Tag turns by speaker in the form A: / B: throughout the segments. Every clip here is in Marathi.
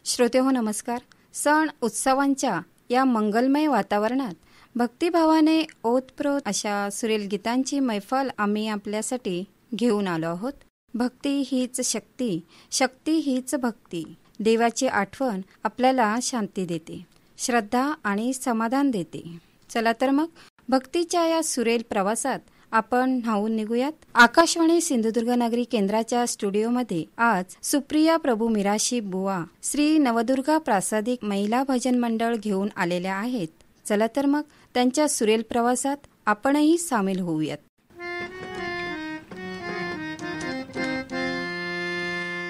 A: श्रोतेहो नमस्कार. सण उत्सवांच्या या मंगलमय वातावरणात भक्तिभावाने ओतप्रोत अशा सुरेल गीतांची मैफल आम्ही आपल्यासाठी घेऊन आलो आहोत. भक्ती हीच शक्ती, शक्ती हीच भक्ती. देवाची आठवण आपल्याला शांती देते, श्रद्धा आणि समाधान देते. चला तर मग भक्तीच्या या सुरेल प्रवासात आपण न्हावून निघूयात. आकाशवाणी सिंधुदुर्ग नगरी केंद्राच्या स्टुडिओमध्ये आज सुप्रिया प्रभू मिराशी बुवा श्री नवदुर्गा प्रासादिक महिला भजन मंडळ घेऊन आलेल्या आहेत. चला तर मग त्यांच्या सुरेल प्रवासात आपणही सामील होऊयात.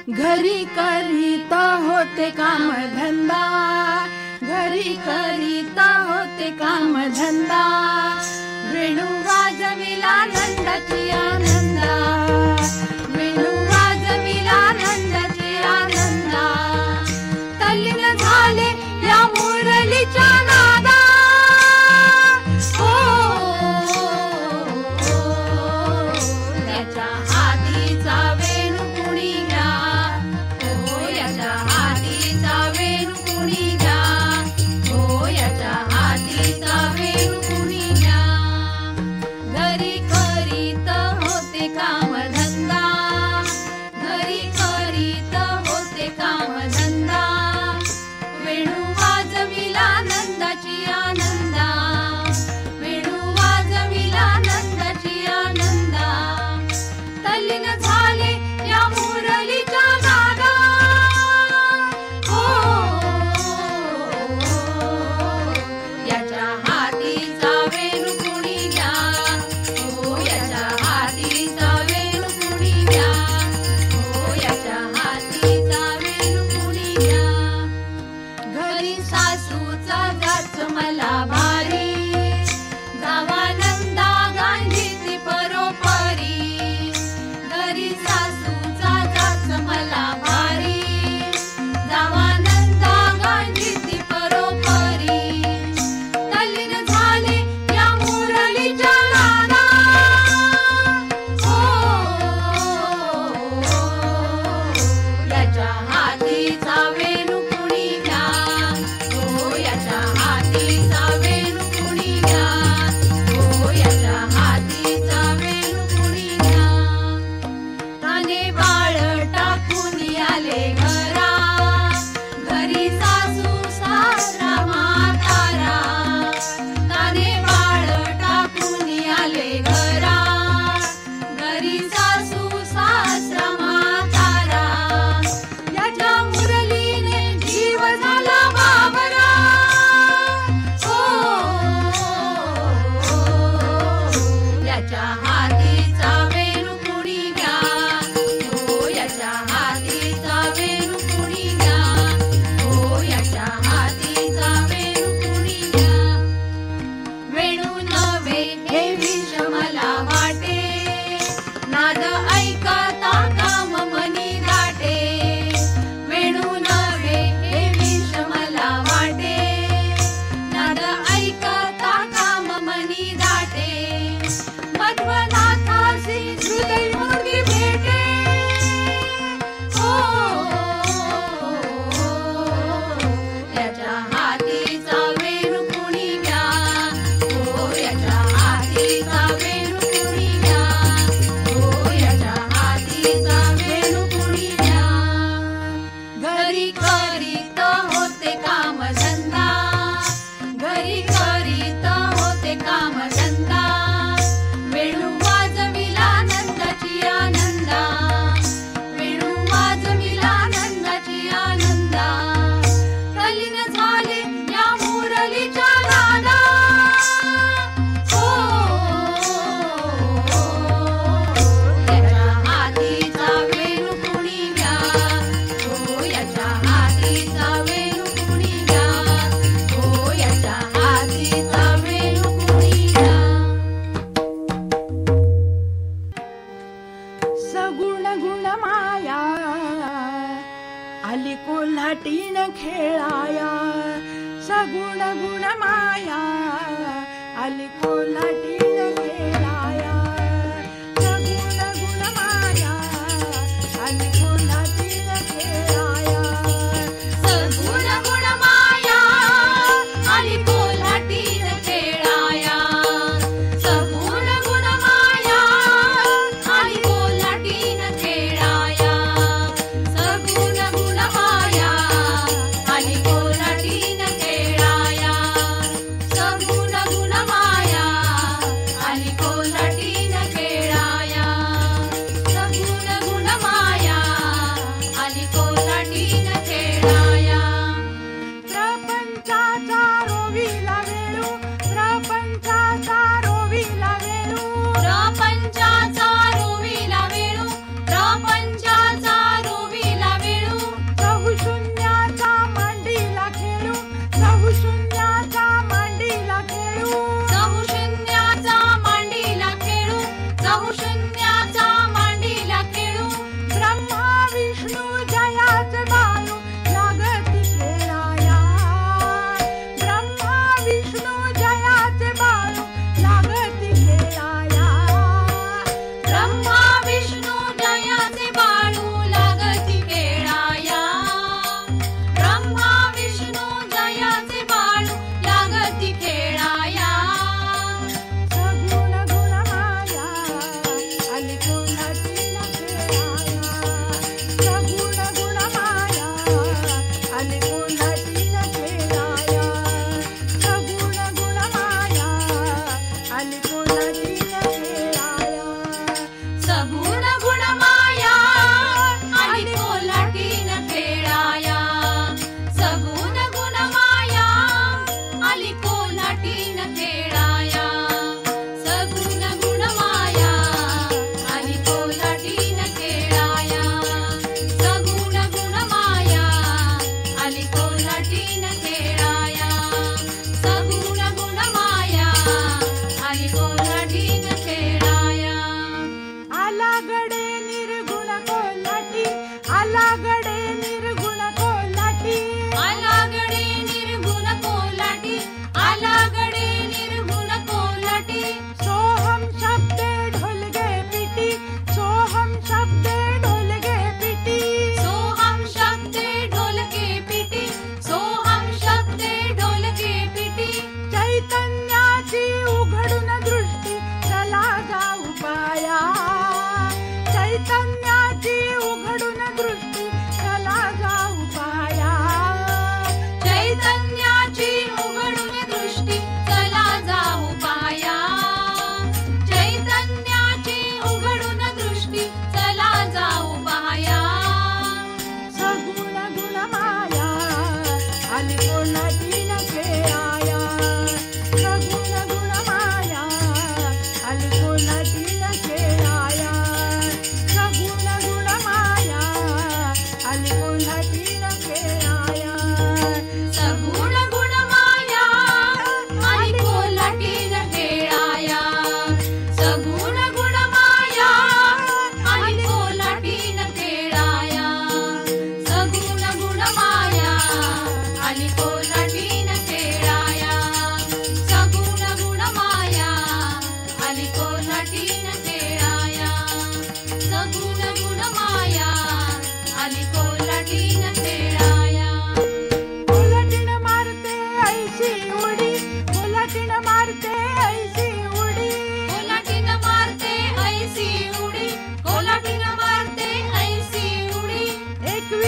B: घरी करीता होते काम धंदा, घरी करीता होते काम धंदा, वेणू वाजविला नंदाची आनंदा, वेणू वाजविला नंदाची आनंदा, तल्लीन झाले या मुरलीच्या नादा. याच्या हातीचा वेणू कुणी घ्या, याच्या हातीचा वेणू कुणी घ्या, याच्या हातीचा वेणू कुणी घ्या. घरी करीत होते काम धंदा, घरी करीत होते काम धंदा, वेणू वाजविला नंदाची आनंदा, वेणू वाजविला नंदाची आनंदा, तल्लीन झाले या मुरलीच्या नादा. याच्या हातीचा वेणू कुणी घ्या, याच्या हातीचा वेणू कुणी घ्या, याच्या हातीचा वेणू कुणी घ्या. घरी सासूचा जाच मला भारी, जावा नंदा गांधीची परोपरी. घरी सासूचा जाच मला भारी, जावा नंदा गांधीची परोपरी, तल्लीन झाले या मुरलीच्या नादा. याच्या हातीचा वेणू कुणी घ्या, याच्या हातीचा वेणू कुणी घ्या, याच्या हातीचा वेणू कुणी घ्या. ताने बाळ टाकून आले घरा, घरी सासू सासरा म्हातारा. ताने बाळ टाकून आले घरा, घरी सासू सासरा म्हातारा. याच्या मुरलीने जीव झाला बाबरा. याच्या हातीचा वेणू कुणी घ्या, याच्या हातीचा वेणू कुणी घ्या, याच्या हातीचा वेणू कुणी घ्या. वेणू नव्हे हे विष मला वाटे, नाद ऐकता काम मनी दाटे. वेणू नव्हे हे विष मला वाटे, नाद ऐकता काम मनी दाटे. मध्वनाथासी हृदय मूर्ती भेटे. याच्या हातीचा वेणू कुणी घ्या, याच्या हातीचा वेणू कुणी घ्या, याच्या हातीचा वेणू कुणी घ्या. घरी करीत होते काम धंदा, घरी करीत होते काम धंदा, वेणू वाजविला नंदाची आनंदा, वेणू वाजविला नंदाची आनंदा, तल्लीन झाले या मुरलीच्या नादा. याच्या हातीचा वेणू कुणी घ्या, याच्या हातीचा वेणू कुणी घ्या, याच्या हातीचा वेणू कुणी घ्या. सगुण गुण माया आली कोल्हाटीन खेळाया, सगुण गुण माया आली कोल्हाटीन खेळाया, सगुण गुण माया आली कोल्हाटीन खेळाया.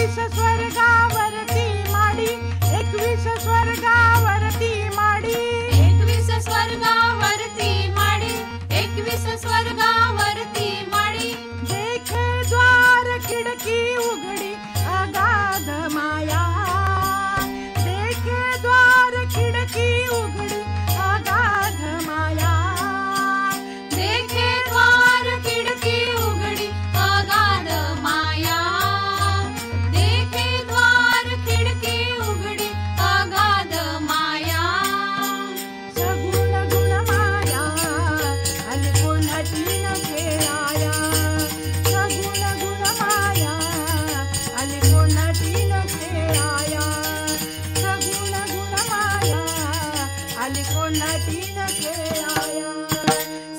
B: एकवीस स्वर्गावरती माडी, एकवीस स्वर्गावरती माडी,
C: एकवीस स्वर्गावरती माडी, एकवीस स्वर्गावरती माडी.
B: देखे द्वार खिडकी उघडी अगाध माया, देखे द्वार खिडकी उघडी अगाध माया,
C: देखे द्वार खिडकी उघडी अगाध माया, देखे द्वार खिडकी उघडी अगाध माया.
B: सगुण गुण माया आणि कोल्हाटीन खेळाया, सगुण गुण माया आणि कोल्हाटीन खेळाया, सगुण गुण माया आणि कोल्हाटीन खेळाया.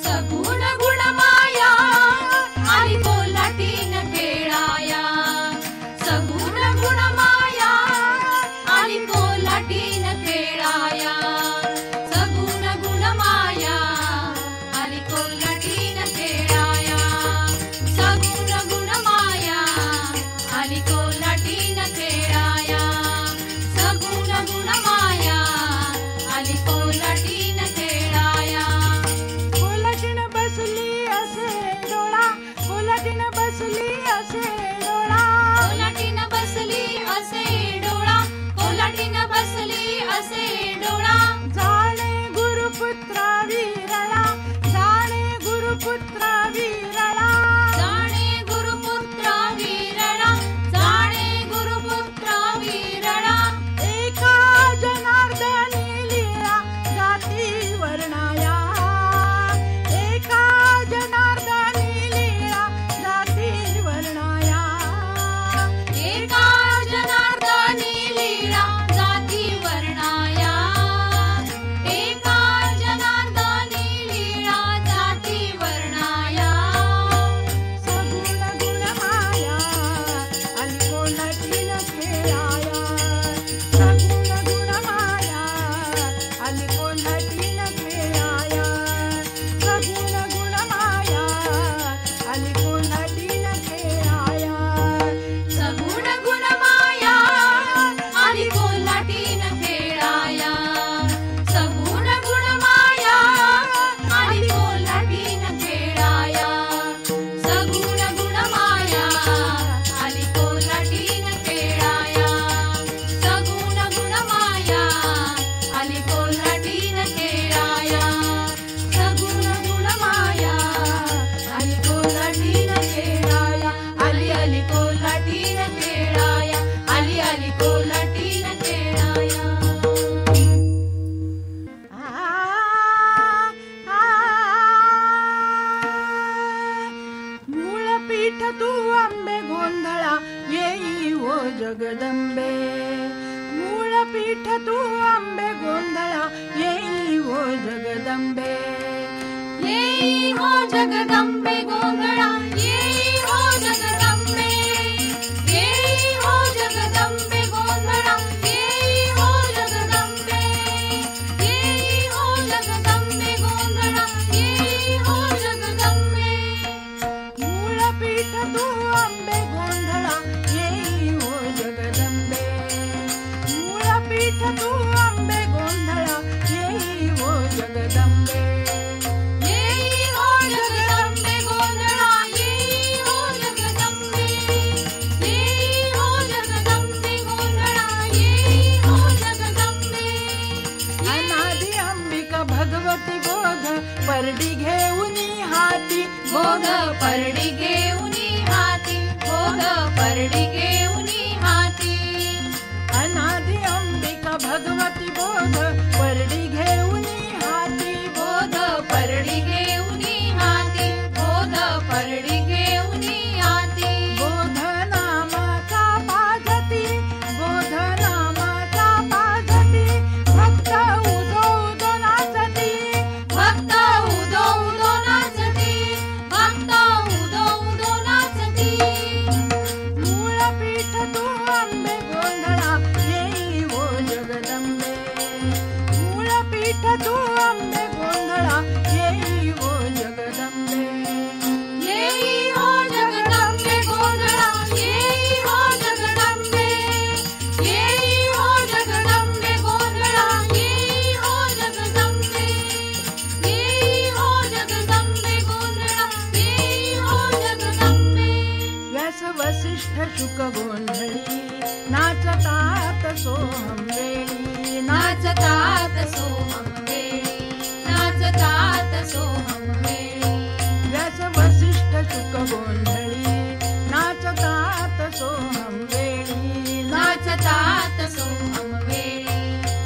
C: सगुण गुण माया आली कोल्हाटीन खेळाया, सगुण गुण माया आली कोल्हाटीन खेळाया, सगुण गुण माया आली कोल्हाटीन खेळाया, सगुण गुण माया आली कोल्हाटीन खेळाया, सगुण गुण माया आली कोल्हाटीन खेळाया.
B: कोल्हाटीन बसली असे डोळा, कोल्हाटीन बसली असे डोळा,
C: कोल्हाटीन बसली असे डोळा, कोल्हाटीन बसली असे डोळा.
B: जाणे गुरुपुत्रा वीरळा, जाणे गुरुपुत्रा वीरळा,
C: जाणे गुरुपुत्र वीरळा, जाणे गुरुपुत्र वीरळा.
B: एका जनार्दनी लीळा जाती वर्णाया, एका जनार्दनी लीळा जाती वर्णाया,
C: एका जनार्दनी लीळा जाती वर्णाया, एका जनार्दनी लीळा जाती वर्णाया.
B: सगुण गुण माया आणि कोल्हाटीन खेळाया, सगुण गुण माया आणि कोल्हाटीन खेळाया, सगुण गुण माया आणि कोल्हाटीन खेळाया.
C: सगुण गुण माया आली कोल्हाटीन खेळाया, सगुण गुण माया आली कोल्हाटीन खेळाया, सगुण गुण माया आली कोल्हाटीन खेळाया, सगुण गुण माया आली कोल्हाटीन खेळाया, सगुण गुण माया आली कोल्हाटीन खेळाया, आली आली कोल्हाटीन खेळाया, आली आली कोल्हाटीन खेळाया.
B: मूळपीठ तू आंबे गोंधळा येई ओ जगदंबे, मूळपीठ तू आंबे गोंधळा येई ओ जगदंबे,
C: येई हो जगदंबे गोंधळा, येई हो जगदंबे, येई हो जगदंबे गोंधळा, येई हो जगदंबे, येई हो जगदंबे गोंधळा, येई हो जगदंबे.
B: मूळपीठ तू आंबे गोंधळा येई ओ जगदंबे, मूळपीठ तू आंबे गोंधळा येई ओ जगदंबे,
C: येई हो जगदंबे गोंधळा, येई हो जगदंबे, येई हो जगदंबे गोंधळा, येई हो जगदंबे.
B: अनादि अंबिका भगवती बोध परडी घेऊनी हाती,
C: बोध परडी घेऊनी हाती, बोध परडी घेऊनी हाती.
B: अनादि अंबिका भगवती बोध परडी घेऊनी हाती,
C: बोध परडी घेऊनी हाती, बोध परडी घेऊनी हाती.
B: बोध नामाचा पाजती, बोध नामाचा पाजती, भक्त उदो उदो नाचती,
C: भक्त उदो उदो नाचती, भक्त उदो उदो नाचती.
B: मूळपीठ तू आंबे गोंधळा येई ओ जगदंबे, मूळपीठ तू आंबे गोंधळा येई ओ जगदंबे,
C: येई हो जगदंबे गोंधळा, येई हो जगदंबे,
B: शुक गोंधळी नाचतात सोहम वेळी
C: नाचतात सोहम वेळी नाचतात सोहम वेळी
B: व्यास वसिष्ठ शुक गोंधळी नाचतात सोहम वेळी
C: नाचतात सोहम वेळी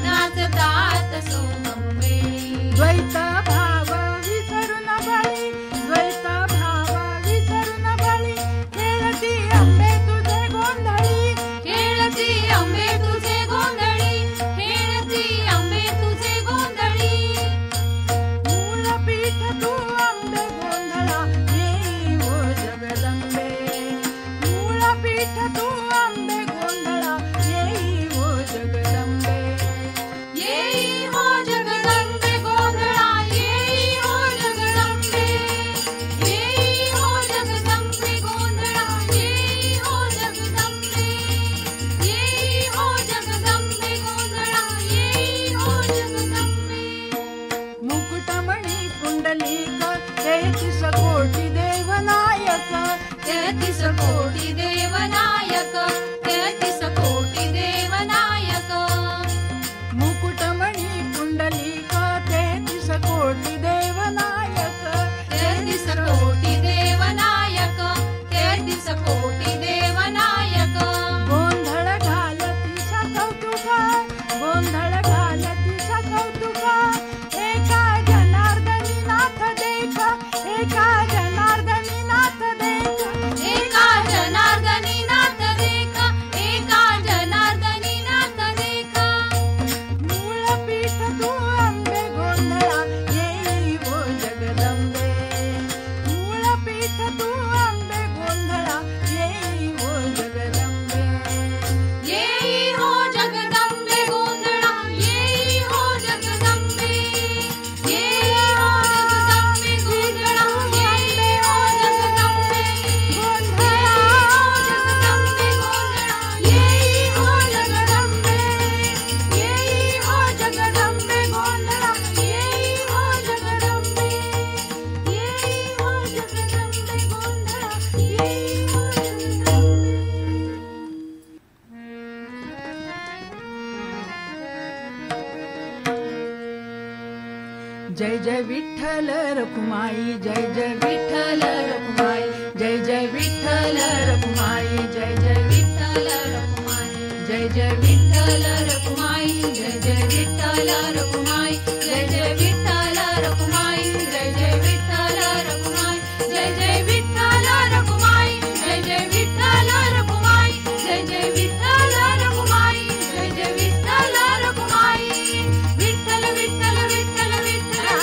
C: नाचतात सोहम वेळी
B: द्वैत भाव विसरून बळी द्वैत भाव विसरून बळी खेळती अंबे तुझे गोंधळी
C: खेळती अंबे तुझे गोंधळी खेळती अंबे तुझे गोंधळी
B: मूलपीठ तू अंबे गोंधळा येई हो जगदंबे मूलपीठ तू अंबे गोंधळा येई हो जगदंबे
C: येई हो जगदंबे गोंधळा येई हो जगदंबे येई हो जगदंबे गोंधळा येई हो जगदंबे येई हो जगदंबे गोंधळा येई हो जगदंबे
B: मुकुटमणी पुंडलिक 33 कोटी देवनायक
C: 33 कोटी देवनायक 33 कोटी देवनायक
B: मुकुटमणी पुंडलिक 33 कोटी देवनायक
C: 33 कोटी देवनायक 33 कोटी देवनायक
B: गोंधळ घालतीसा कौतुका गोंधळ घालतीसा कौतुका एका जनार्दनी नाथ देख एका जनार्दनी नाथ देख
C: एका जनार्दनी नाथ देख एका जनार्दनी नाथ देख
B: मूलपीठ तू अंबे गोंधळा येई हो जगदंबे मूलपीठ तू अंबे गोंधळा येई हो जगदंबे
C: येई हो जगदंबे गोंधळा येई हो जगदंबे येई हो जगदंबे गोंधळा येई हो जगदंबे गोंधळा जगदंबे गोंधळा येई हो जगदंबे येई हो जगदंबे गोंधळा येई हो जगदंबे येई हो जगदंबे गोंधळा येई हो
B: जय जय विठ्ठल रखुमाई जय जय
C: विठ्ठल रखुमाई
B: जय जय विठ्ठल रखुमाई जय जय
C: विठ्ठल रखुमाई
B: जय जय
C: विठ्ठल रखुमाई जय जय विठ्ठल रखुमाई जय जय विठ्ठल रखुमाई जय जय विठ्ठल रखुमाई जय जय विठ्ठल रखुमाई जय जय विठ्ठल रखुमाई जय जय विठ्ठल रखुमाई जय जय विठ्ठल रखुमाई विठ्ठल विठ्ठल विठ्ठल विठ्ठल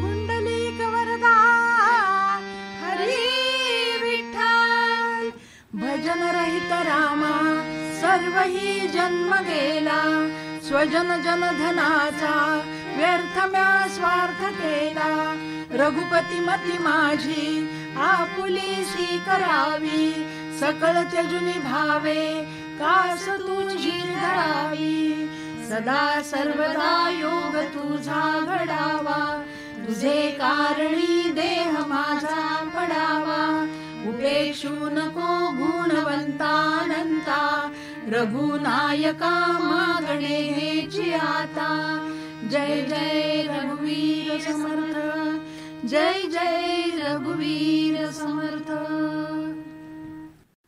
B: पुंडलिक वरदा हरी विठ्ठल भजन रहित रामा सर्व ही जन्म गेला स्वजन जनधनाचा व्यर्थ म्या स्वार्थ केला रघुपती मती माझी आपुलीसी करावी सकळ त्यजुनी भावे कास तुझी धरावी सदा सर्वदा योग तुझा घडावा तुझे कारणी देह माझा पडावा उपेक्षू नको गुणवंतानंता रघुनायका मागणे हेची आता जय जय रघुवीर समर्थ जय जय रघुवीर समर्थ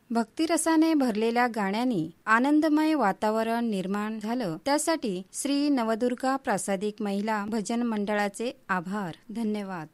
A: भक्तिरसाने भरलेल्या गाण्यांनी आनंदमय वातावरण निर्माण झालं त्यासाठी श्री नवदुर्गा प्रासादिक महिला भजन मंडळाचे आभार धन्यवाद.